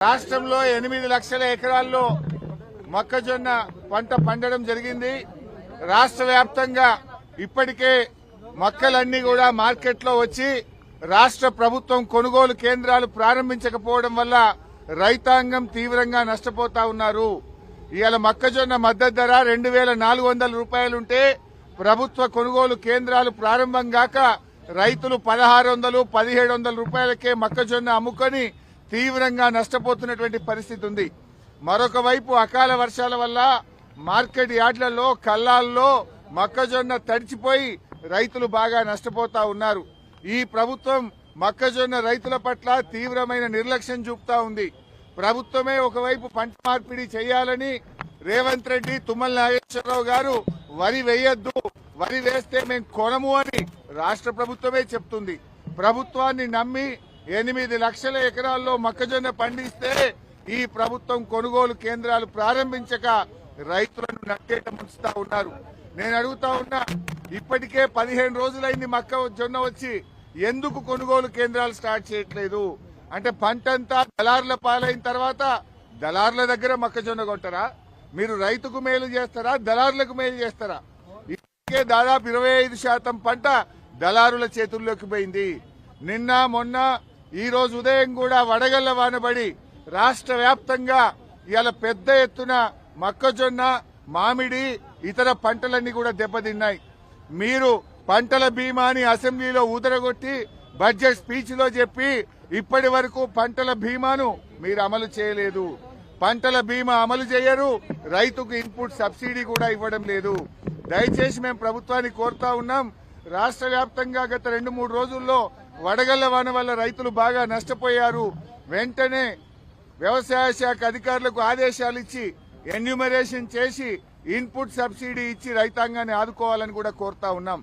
రాష్ట్రంలో 8 లక్షల ఎకరాల్లో మొక్కజొన్న పంట పండడం జరిగింది. రాష్ట్ర వ్యాప్తంగా ఇప్పటికే మొక్కలన్నీ కూడా మార్కెట్లో వచ్చి రాష్ట్ర ప్రభుత్వం కొనుగోలు కేంద్రాలు ప్రారంభించకపోవడం వల్ల రైతాంగం తీవ్రంగా నష్టపోతా ఉన్నారు. ఇవాళ మొక్కజొన్న మద్దతు ధర 2400 రూపాయలుంటే ప్రభుత్వ కొనుగోలు కేంద్రాలు ప్రారంభం కాక రైతులు 1600, 1700 రూపాయలకే మొక్కజొన్న అమ్ముకొని తీవ్రంగా నష్టపోతున్నటువంటి పరిస్థితి ఉంది. మరొక వైపు అకాల వర్షాల వల్ల మార్కెట్ యార్డ్లలో కల్లాల్లో మొక్కజొన్న తడిచిపోయి రైతులు బాగా నష్టపోతా ఉన్నారు. ఈ ప్రభుత్వం మొక్కజొన్న రైతుల పట్ల తీవ్రమైన నిర్లక్ష్యం చూపుతా ఉంది. ప్రభుత్వమే ఒకవైపు పంట మార్పిడి చేయాలని రేవంత్ రెడ్డి, తుమ్మల నాగేశ్వరరావు గారు వరి వేయొద్దు, వరి వేస్తే మేము కొనము అని రాష్ట్ర ప్రభుత్వమే చెప్తుంది. ప్రభుత్వాన్ని నమ్మి 8 లక్షల ఎకరాల్లో మొక్కజొన్న పండిస్తే ఈ ప్రభుత్వం కొనుగోలు కేంద్రాలు ప్రారంభించక రైతులను నట్టేట ముంచుతా ఉన్నారు. నేను అడుగుతా ఉన్నా, ఇప్పటికే 15 రోజులైంది మొక్కజొన్న వచ్చి, ఎందుకు కొనుగోలు కేంద్రాలు స్టార్ట్ చేయట్లేదు? అంటే పంటంతా దళారుల పాలైన తర్వాత దళారుల దగ్గర మొక్కజొన్న కొంటారా? మీరు రైతుకు మేలు చేస్తారా, దళారులకు మేలు చేస్తారా? ఇప్పటికే దాదాపు 25% పంట దళారుల చేతుల్లోకి పోయింది. నిన్న మొన్న ఈ రోజు ఉదయం కూడా వడగళ్ల వానబడి రాష్ట్ర వ్యాప్తంగా ఇవాళ పెద్ద ఎత్తున మొక్కజొన్న, మామిడి, ఇతర పంటలన్నీ కూడా దెబ్బతిన్నాయి. మీరు పంటల బీమాని అసెంబ్లీలో ఊదరగొట్టి బడ్జెట్ స్పీచ్ లో చెప్పి ఇప్పటి వరకు పంటల బీమాను మీరు అమలు చేయలేదు. పంటల బీమా అమలు చేయరు, రైతుకు ఇన్పుట్ సబ్సిడీ కూడా ఇవ్వడం లేదు. దయచేసి మేము ప్రభుత్వాన్ని కోరుతా ఉన్నాం, రాష్ట్ర వ్యాప్తంగా గత 2-3 రోజుల్లో వడగళ్ల వాన వల్ల రైతులు బాగా నష్టపోయారు. వెంటనే వ్యవసాయ శాఖ అధికారులకు ఆదేశాలు ఇచ్చి ఎన్యూమరేషన్ చేసి ఇన్పుట్ సబ్సిడీ ఇచ్చి రైతాంగాన్ని ఆదుకోవాలని కూడా కోరుతా ఉన్నాం.